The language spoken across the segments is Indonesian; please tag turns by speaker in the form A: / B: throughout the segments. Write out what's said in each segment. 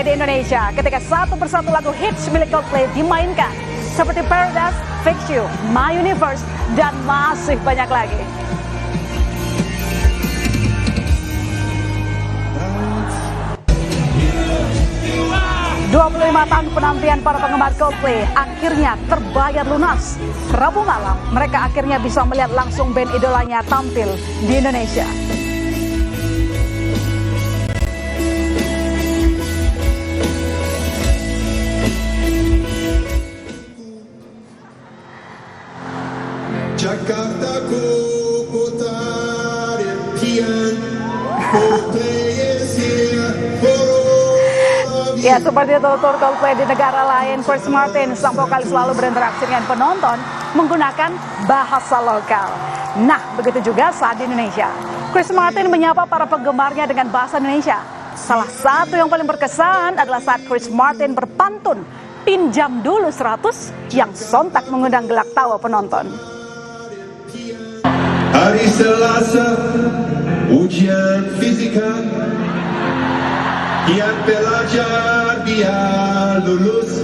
A: di Indonesia ketika satu persatu lagu hits milik Coldplay dimainkan seperti Paradise, Fix You, My Universe, dan masih banyak lagi. ...25 tahun penantian para penggemar Coldplay akhirnya terbayar lunas. Rabu malam, mereka akhirnya bisa melihat langsung band idolanya tampil di Indonesia.
B: Jakartaku kota impian, Coldplay is here for all of you.
A: Ya, seperti itu tur Coldplay di negara lain. Chris Martin, sang vokalis, selalu berinteraksi dengan penonton menggunakan bahasa lokal. Nah, begitu juga saat di Indonesia. Chris Martin menyapa para penggemarnya dengan bahasa Indonesia. Salah satu yang paling berkesan adalah saat Chris Martin berpantun "Pinjam dulu 100" yang sontak mengundang gelak tawa penonton.
B: Hari Selasa, ujian fisika, kian pelajar biar lulus.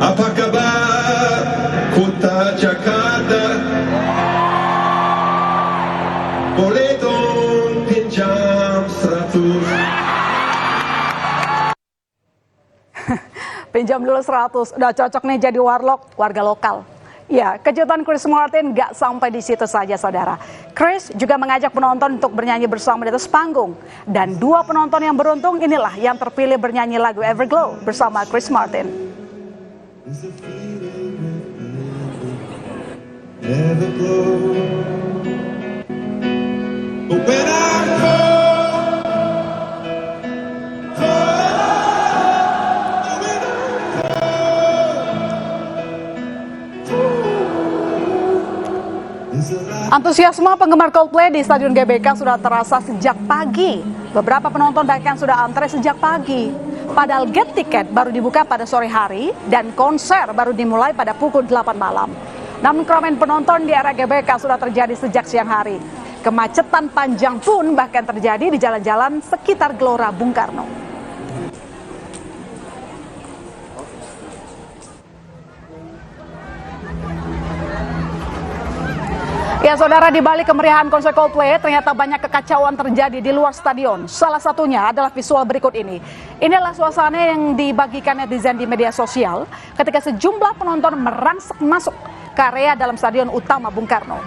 B: Apa kabar kota Jakarta? Boleh dong pinjam 100?
A: Pinjam dulu 100, udah cocok nih jadi warga lokal. Ya, kejutan Chris Martin gak sampai di situ saja, saudara. Chris juga mengajak penonton untuk bernyanyi bersama di atas panggung. Dan dua penonton yang beruntung inilah yang terpilih bernyanyi lagu Everglow bersama Chris Martin. Antusiasme penggemar Coldplay di Stadion GBK sudah terasa sejak pagi. Beberapa penonton bahkan sudah antre sejak pagi. Padahal gate tiket baru dibuka pada sore hari dan konser baru dimulai pada pukul 8 malam. Namun keramaian penonton di area GBK sudah terjadi sejak siang hari. Kemacetan panjang pun bahkan terjadi di jalan-jalan sekitar Gelora Bung Karno. Ya, saudara, di balik kemeriahan konser Coldplay, ternyata banyak kekacauan terjadi di luar stadion. Salah satunya adalah visual berikut ini. Inilah suasana yang dibagikan netizen di media sosial ketika sejumlah penonton merangsek masuk ke area dalam stadion utama Bung Karno.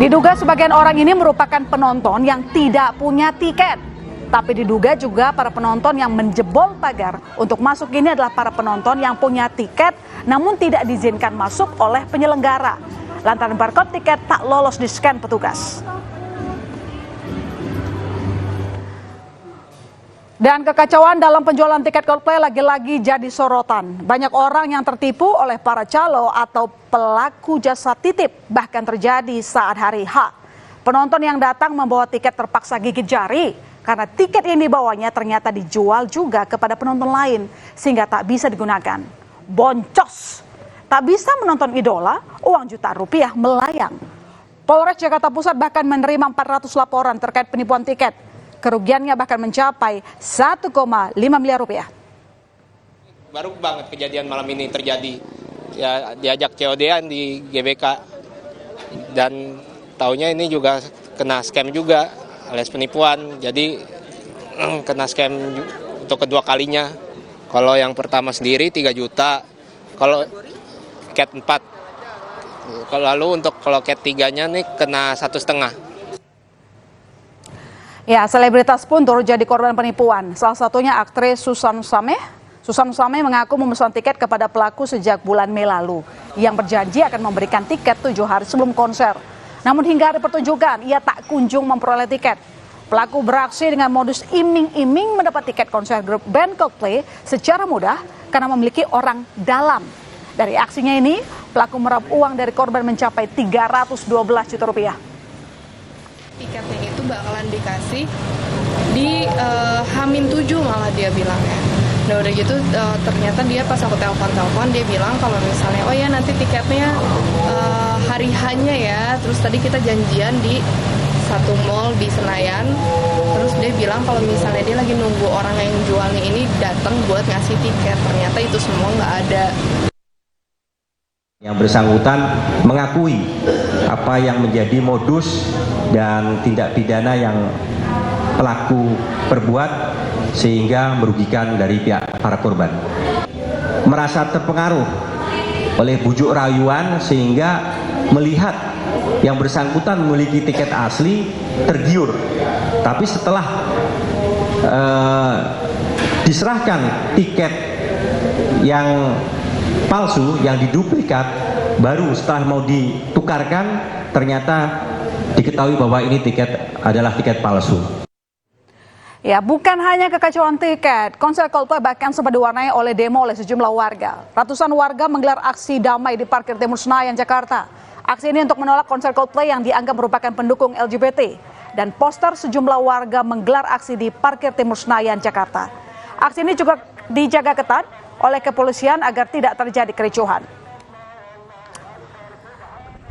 A: Diduga sebagian orang ini merupakan penonton yang tidak punya tiket. Tapi diduga juga para penonton yang menjebol pagar untuk masuk ini adalah para penonton yang punya tiket namun tidak diizinkan masuk oleh penyelenggara lantaran barcode tiket tak lolos di scan petugas. Dan kekacauan dalam penjualan tiket Coldplay lagi-lagi jadi sorotan. Banyak orang yang tertipu oleh para calo atau pelaku jasa titip, bahkan terjadi saat hari H. Penonton yang datang membawa tiket terpaksa gigit jari karena tiket yang dibawanya ternyata dijual juga kepada penonton lain sehingga tak bisa digunakan. Boncos, tak bisa menonton idola, uang jutaan rupiah melayang. Polres Jakarta Pusat bahkan menerima 400 laporan terkait penipuan tiket. Kerugiannya bahkan mencapai 1,5 miliar rupiah.
C: Baru banget kejadian malam ini terjadi. Ya, diajak COD-an di GBK dan taunya ini juga kena scam juga alias penipuan, jadi kena scam untuk kedua kalinya. Kalau yang pertama sendiri 3 juta, kalau cat 4. Lalu untuk kalau cat 3-nya nih kena 1,5.
A: Ya, selebritas pun turut jadi korban penipuan. Salah satunya aktris Susan Sameh. Susan Sameh mengaku memesan tiket kepada pelaku sejak bulan Mei lalu, yang berjanji akan memberikan tiket 7 hari sebelum konser. Namun hingga hari pertunjukan, ia tak kunjung memperoleh tiket. Pelaku beraksi dengan modus iming-iming mendapat tiket konser grup band Coldplay secara mudah karena memiliki orang dalam. Dari aksinya ini, pelaku meraup uang dari korban mencapai 312 juta rupiah.
D: Tiketnya itu bakalan dikasih di H-7 malah dia bilangnya. Nah udah gitu ternyata dia pas aku telepon dia bilang kalau misalnya oh ya nanti tiketnya hari hanya ya. Terus tadi kita janjian di satu mall di Senayan. Terus dia bilang kalau misalnya dia lagi nunggu orang yang jualnya ini datang buat ngasih tiket. Ternyata itu semua nggak ada.
E: Yang bersangkutan mengakui apa yang menjadi modus dan tindak pidana yang pelaku perbuat sehingga merugikan dari pihak para korban. Merasa terpengaruh oleh bujuk rayuan sehingga melihat yang bersangkutan memiliki tiket asli tergiur. Tapi setelah diserahkan tiket yang palsu, yang diduplikat, baru setelah mau ditukarkan ternyata diketahui bahwa ini tiket adalah tiket palsu.
A: Ya, bukan hanya kekacauan tiket, konser Coldplay bahkan sempat diwarnai oleh demo oleh sejumlah warga. Ratusan warga menggelar aksi damai di Parkir Timur Senayan, Jakarta. Aksi ini untuk menolak konser Coldplay yang dianggap merupakan pendukung LGBT. Dan poster sejumlah warga menggelar aksi di Parkir Timur Senayan, Jakarta. Aksi ini juga dijaga ketat oleh kepolisian agar tidak terjadi kericuhan.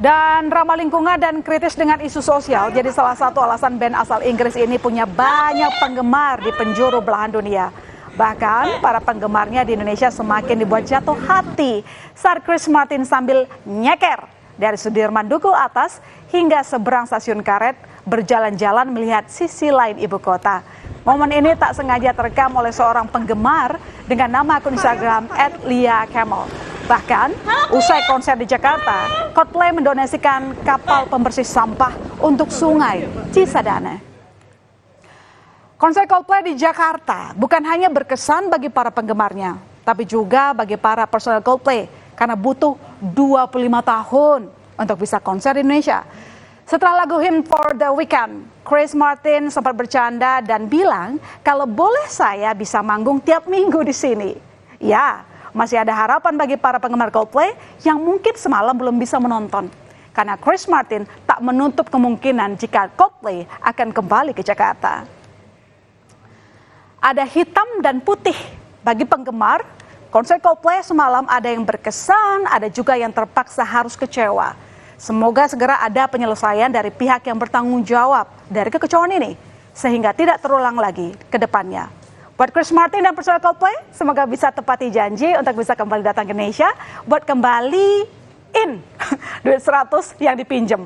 A: Dan ramah lingkungan dan kritis dengan isu sosial jadi salah satu alasan band asal Inggris ini punya banyak penggemar di penjuru belahan dunia. Bahkan para penggemarnya di Indonesia semakin dibuat jatuh hati saat Chris Martin sambil nyeker dari Sudirman Duku Atas hingga seberang stasiun Karet berjalan-jalan melihat sisi lain ibu kota. Momen ini tak sengaja terekam oleh seorang penggemar dengan nama akun Instagram @liakemal. Bahkan, usai konser di Jakarta, Coldplay mendonasikan kapal pembersih sampah untuk sungai Cisadane. Konser Coldplay di Jakarta bukan hanya berkesan bagi para penggemarnya, tapi juga bagi para personel Coldplay karena butuh 25 tahun untuk bisa konser di Indonesia. Setelah lagu Hymn for the Weekend, Chris Martin sempat bercanda dan bilang kalau boleh saya bisa manggung tiap minggu di sini. Ya, masih ada harapan bagi para penggemar Coldplay yang mungkin semalam belum bisa menonton. Karena Chris Martin tak menutup kemungkinan jika Coldplay akan kembali ke Jakarta. Ada hitam dan putih bagi penggemar. Konser Coldplay semalam ada yang berkesan, ada juga yang terpaksa harus kecewa. Semoga segera ada penyelesaian dari pihak yang bertanggung jawab dari kekecewaan ini, sehingga tidak terulang lagi ke depannya. Buat Chris Martin dan personel Coldplay, semoga bisa tepati janji untuk bisa kembali datang ke Indonesia, buat kembaliin duit 100 yang dipinjam.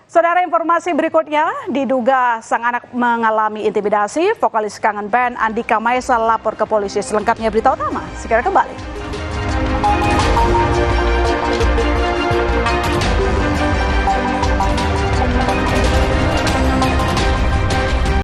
A: Saudara, informasi berikutnya, diduga sang anak mengalami intimidasi, vokalis kangen band Andika Maesa lapor ke polisi. Selengkapnya berita utama, segera kembali.